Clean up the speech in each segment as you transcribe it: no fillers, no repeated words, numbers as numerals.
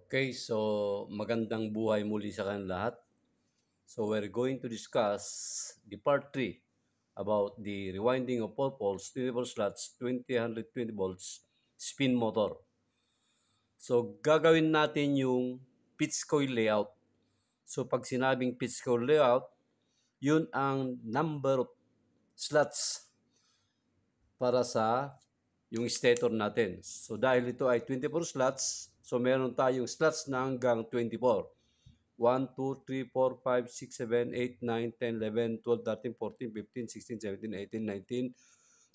Okay, so magandang buhay muli sa kanilang lahat. So we're going to discuss the part 3 about the rewinding of 4 poles, 24 slots, 20 volts spin motor. So gagawin natin yung pitch coil layout. So pag sinabing pitch coil layout, yun ang number of slots para sa yung stator natin. So dahil ito ay 24 slots, so meron tayong slots na hanggang 24. 1, 2, 3, 4, 5, 6, 7, 8, 9, 10, 11, 12, 13, 14, 15, 16, 17, 18, 19,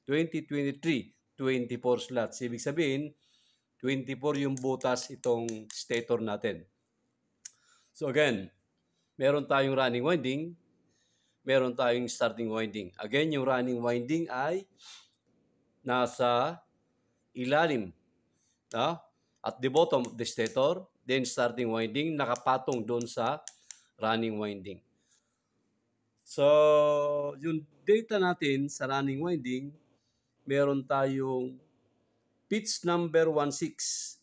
20, 23, 24 slots. Ibig sabihin, 24 yung butas itong stator natin. So again, meron tayong running winding, meron tayong starting winding. Again, yung running winding ay nasa ilalim, at the bottom of the stator. Then starting winding, nakapatong doon sa running winding. So, yung data natin sa running winding, meron tayong pitch number 16.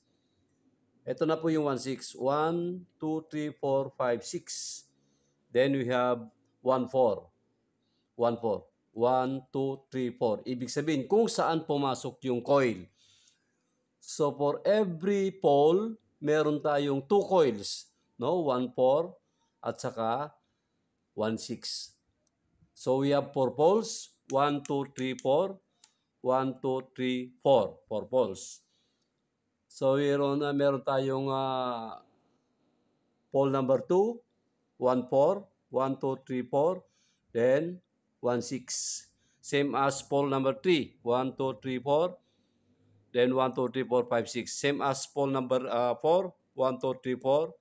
Ito na po yung 16. 1, 2, 3, 4, 5, 6. Then we have 1, 4. 1, 4. 1, 2, 3, 4. Ibig sabihin kung saan pumasok yung coil. So, for every pole, meron tayong 2 coils. 1, 4 at saka 1, 6. So, we have 4 poles. 1, 2, 3, 4. 1, 2, 3, 4. 4 poles. So, meron tayong pole number 2, 1, 4. 1, 2, 3, 4. Then, 1, 6. Same as pole number 3. 1, 2, 3, 4. Then 1, 2, 3, 4, 5, 6. Same as pole number 4. 1, 2, 3, 4.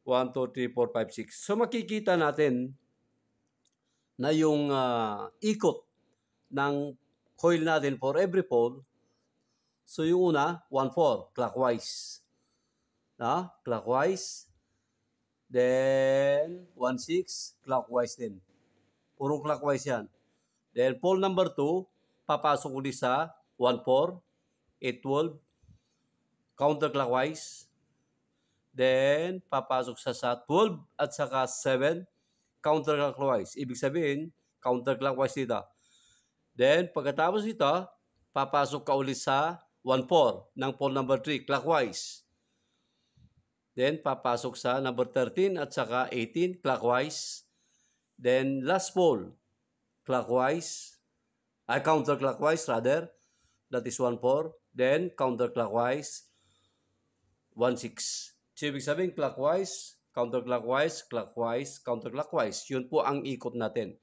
1, 2, 3, 4, 5, 6. So makikita natin na yung ikot ng coil natin for every pole. So yung una, 1, 4, clockwise. Clockwise. Then 1, 6, clockwise din. Puro clockwise yan. Then pole number 2, papasok ulit sa 1, 4. 8, 12, counterclockwise. Then, papasok sa 12 at saka 7, counterclockwise. Ibig sabihin, counterclockwise dito. Then, pagkatapos dito, papasok ka ulit sa 1, 4 ng pole number 3, clockwise. Then, papasok sa number 13 at saka 18, clockwise. Then, last pole, clockwise, counterclockwise rather. That is 1, 4. Then, counterclockwise, 1, 6. So, ibig sabihin, clockwise, counterclockwise, clockwise, counterclockwise. Yun po ang ikot natin.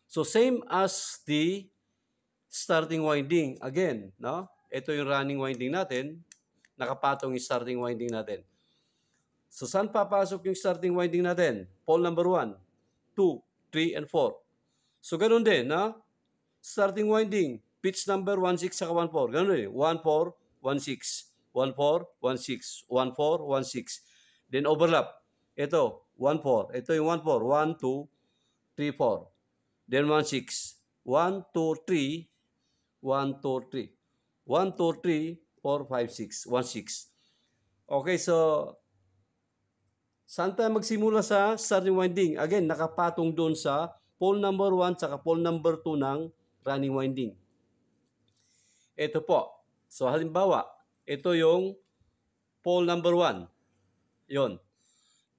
So, same as the starting winding. Again, ito yung running winding natin. Nakapatong yung starting winding natin. So, saan papasok yung starting winding natin? Pole number 1, 2, 3, and 4. So, ganun din, starting winding. Pitch number 16 saka 14. Ganun din. 14, 16. 14, 16. 14, 16. Then overlap. Ito, 14. Ito yung 14. 1, 2, 3, 4. Then 16. 1, 2, 3. 1, 2, 3. 1, 2, 3, 4, 5, 6. 1, 6. Okay, so saan tayo magsimula sa starting winding? Again, nakapatong doon sa pole number 1 saka pole number 2 ng running winding. Ito po. So, halimbawa, ito yung pole number 1. Yun.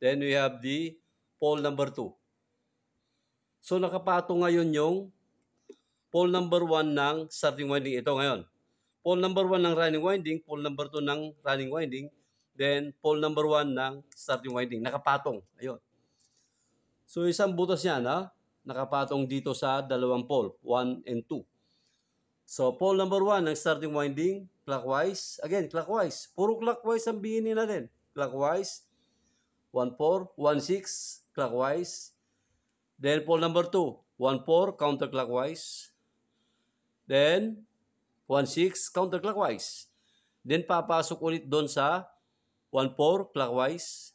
Then, we have the pole number 2. So, nakapatong ngayon yung pole number 1 ng starting winding. Ito ngayon. Pole number 1 ng running winding, pole number 2 ng running winding, then pole number 1 ng starting winding. Nakapatong. Ayun. So, isang butas yan, nakapatong dito sa dalawang pole, 1 and 2. So, pole number 1 ng starting winding, clockwise. Again, clockwise. Puro clockwise ang bihinin natin. Clockwise. 1, 4, 1, 6, clockwise. Then, pole number 2, 1, 4, counterclockwise. Then, 1, 6, counterclockwise. Then, papasok ulit doon sa 1, 4, clockwise.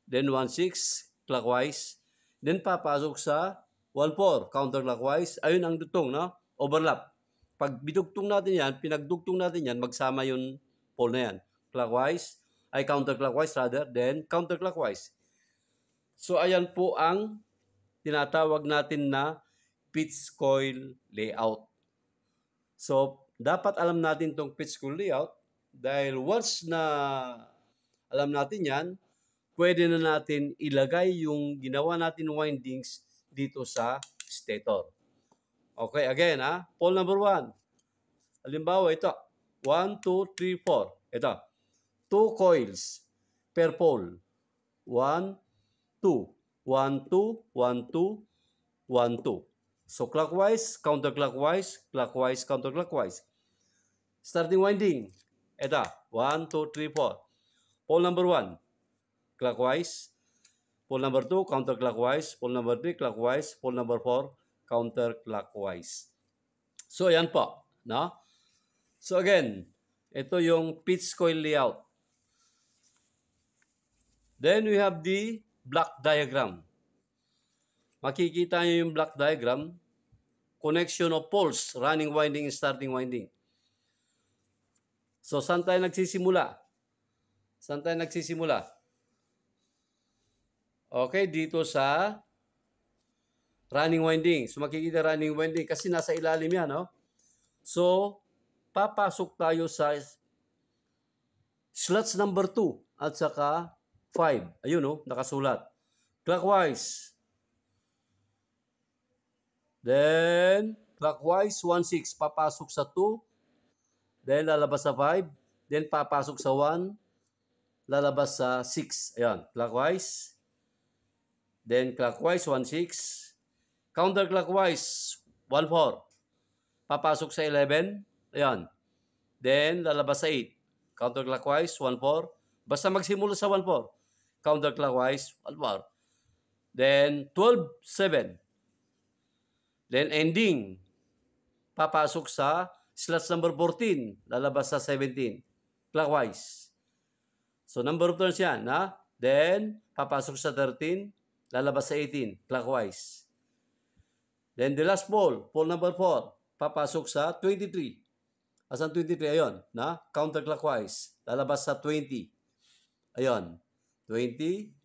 Then, 1, 6, clockwise. Then, papasok sa 1, 4, counterclockwise. Ayun ang dutong, overlap. Pag bidugtong natin yan, pinagdugtong natin yan, magsama yung pole na yan. Clockwise, ay counterclockwise rather, then counterclockwise. So ayan po ang tinatawag natin na pitch coil layout. So dapat alam natin tong pitch coil layout dahil once na alam natin yan, pwede na natin ilagay yung ginawa natin windings dito sa stator. Okay, again pole number 1. Halimbawa ito, 1, 2, 3, 4. Ito, 2 coils per pole. 1, 2, 1, 2, 1, 2, 1, 2. So clockwise, counterclockwise, clockwise, counterclockwise. Starting winding. Ito, 1, 2, 3, 4. Pole number 1. Clockwise, pole number 2, counterclockwise, pole number 3, clockwise, pole number 4, counterclockwise. So, ayan po. No? So, again, ito yung pitch coil layout. Then, we have the block diagram. Makikita nyo yung block diagram, connection of poles, running winding and starting winding. So, saan tayo nagsisimula? Saan tayo nagsisimula? Okay, dito sa running winding. So, makikita running winding kasi nasa ilalim yan, no? So, papasok tayo sa slots number 2 at saka 5. Ayun, no? Nakasulat. Clockwise. Then, clockwise, 1, 6. Papasok sa 2. Then, lalabas sa 5. Then, papasok sa 1. Lalabas sa 6. Ayan, clockwise. Then clockwise, 1, 6. Counterclockwise, 1, 4. Papasok sa 11. Ayan. Then, lalabas sa 8. Counterclockwise, 1, 4. Basta magsimula sa 1, 4. Counterclockwise, 1, 4. Then, 12, 7. Then, ending. Papasok sa slots number 14. Lalabas sa 17. Clockwise. So, number of turns yan. Then, papasok sa 13. Lalabas sa 18, clockwise. Then the last pole, pole number 4, papasok sa 23. Asan 23? Ayun, counterclockwise. Lalabas sa 20. Ayun, 20.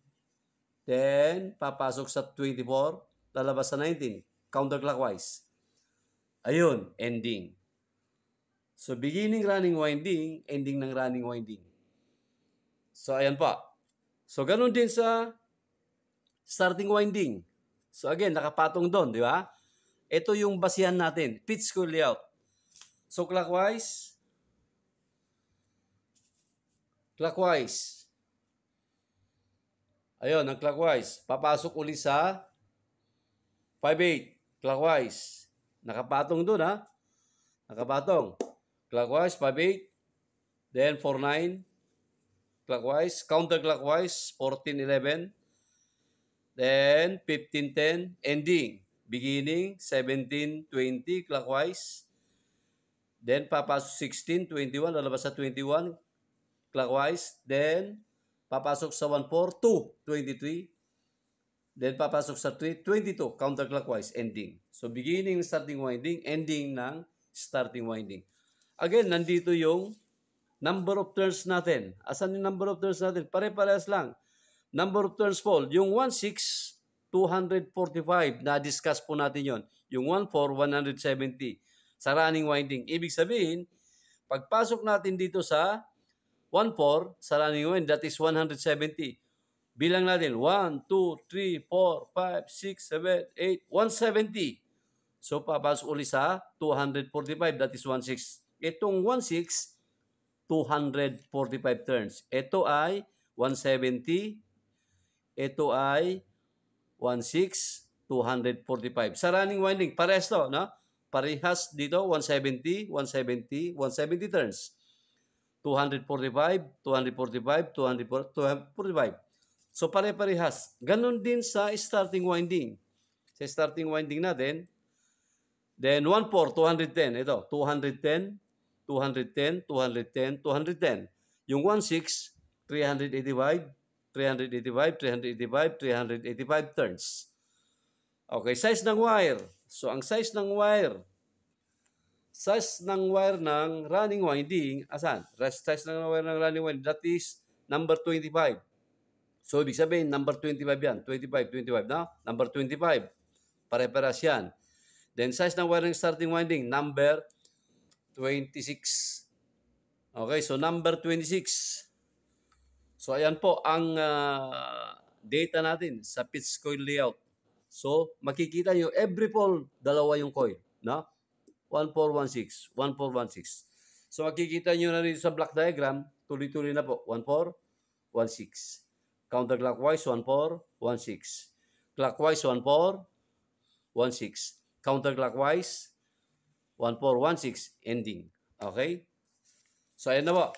Then, papasok sa 24. Lalabas sa 19, counterclockwise. Ayun, ending. So, beginning running winding, ending ng running winding. So, ayan pa. So, ganun din sa starting winding. So again, nakapatong doon, di ba? Ito yung basihan natin, pitch coil layout. So clockwise. Clockwise. Ayun, ang clockwise. Papasok uli sa 5-8. Clockwise. Nakapatong doon, Nakapatong. Clockwise, 5-8. Then 4-9. Clockwise. Counterclockwise, 14-11. Then, 15-10, ending. Beginning, 17-20, clockwise. Then, papasok 16-21, lalabas sa 21, clockwise. Then, papasok sa 1-4, 2-23. Then, papasok sa 3-22, counterclockwise, ending. So, beginning, starting winding, ending ng starting winding. Again, nandito yung number of turns natin. Asan yung number of turns natin? Pare-parehas lang. Number of turns po, yung 1-6, 245, na-discuss po natin yon. Yung 1-4, 170 sa running winding. Ibig sabihin, pagpasok natin dito sa 1-4, sa running winding, that is 170. Bilang natin, 1, 2, 3, 4, 5, 6, 7, 8, 170. So, papasok ulit sa 245, that is 1-6. Itong 1-6, 245 turns. Ito ay 170. Ito ay 1-6, 245. Sa running winding, parehas to, Parehas dito, 170, 170, 170 turns. 245, 245, 245. So, pare-parehas. Ganon din sa starting winding. Sa starting winding natin, then 1-4, 210. Ito, 210, 210, 210, 210. Yung 1-6, 385, 385, 385, 385 turns. Okay, size ng wire. So, ang size ng wire ng running winding, asan? Size ng wire ng running winding, that is number 25. So, ibig sabihin, number 25 yan. 25, na? Number 25. Pare-paras yan. Then, size ng wire ng starting winding, number 26. Okay, so number 26. So, ayan po ang data natin sa pitch coil layout. So, makikita nyo, every pole, dalawa yung coil. No? 1416, 1416. So, makikita nyo na rin sa block diagram, tuloy-tuloy na po, 1416. Counterclockwise, 1416. Clockwise, 1416. Counterclockwise, 1416, ending. Okay? So, ayan na po.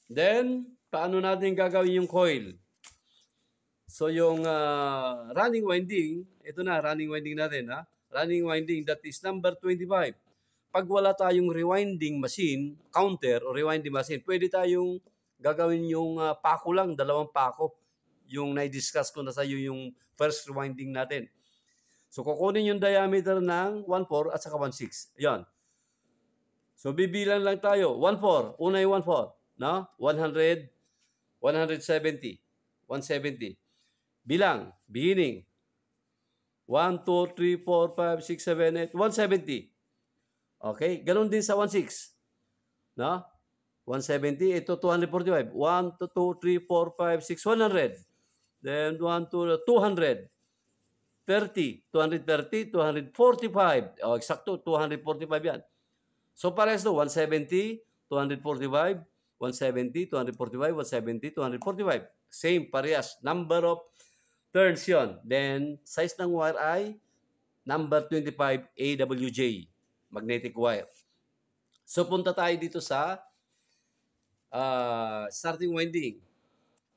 Then, paano natin gagawin yung coil? So, yung running winding, ito na, running winding natin. Ha? Running winding, that is number 25. Pag wala tayong rewinding machine, counter o rewinding machine, pwede tayong gagawin yung pako lang, dalawang pako. Yung na-discuss ko na sa iyo yung first rewinding natin. So, kukunin yung diameter ng 1.4 at saka 1.6. Yan. So, bibilang lang tayo. 1.4. Una yung 1.4. No? 100, 170. 170. Bilang. Beginning. 1, 2, 3, 4, 5, 6, 7, 8. 170. Okay? Ganon din sa 1.6. No? 170. Ito 245. 1, 2, 3, 4, 5, 6, 100. Then 1, 2, 200. 30. 230. 245. O, eksakto. 245 yan. So, parehas to. 170. 245. 170. 245. 170. 245. Same, parehas. Number of turns yun. Then, size ng wire ay number 25 AWJ. Magnetic wire. So, punta tayo dito sa starting winding.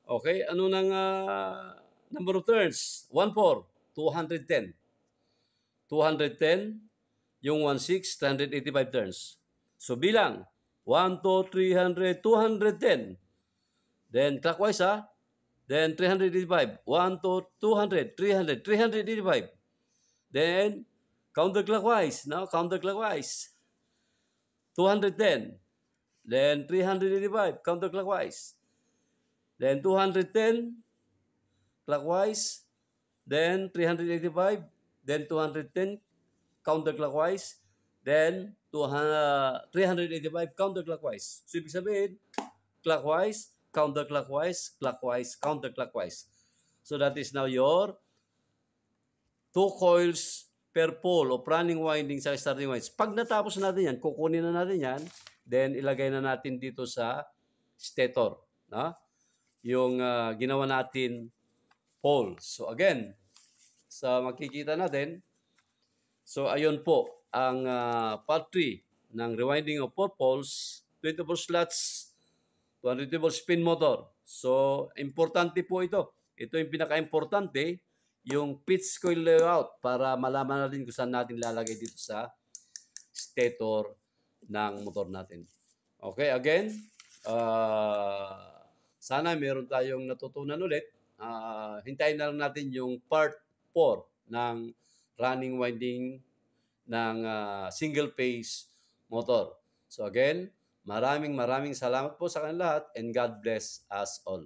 Okay, ano nang number of turns? 1.4, 210. 210, yung 1.6, 385 turns. So, bilang 1, 2, 300, 210. Then, clockwise Then, 385. 1, 2, 200, 300, 385. Then, counterclockwise. Now, counterclockwise. 210. Then, 385. Counterclockwise. Then, 210. Clockwise. Then, 385. Then, 210. Counterclockwise. Then, 385. Counterclockwise. So, ibig sabihin, clockwise, counterclockwise, clockwise, counterclockwise. So that is now your 2 coils per pole of running winding sa starting winding. Pag natapos natin yan, kukunin na natin yan, then ilagay na natin dito sa stator. No? Yung ginawa natin pole. So again, sa makikita natin, so ayun po ang part 3 ng rewinding of 4 poles, 24 slots, 200 volt spin motor. So, importante po ito. Ito yung pinaka-importante, yung pitch coil layout para malaman natin kung saan natin lalagay dito sa stator ng motor natin. Okay, again, sana meron tayong natutunan ulit. Hintayin na lang natin yung part 4 ng running winding ng single phase motor. So again, maraming salamat po sa kanilang lahat and God bless us all.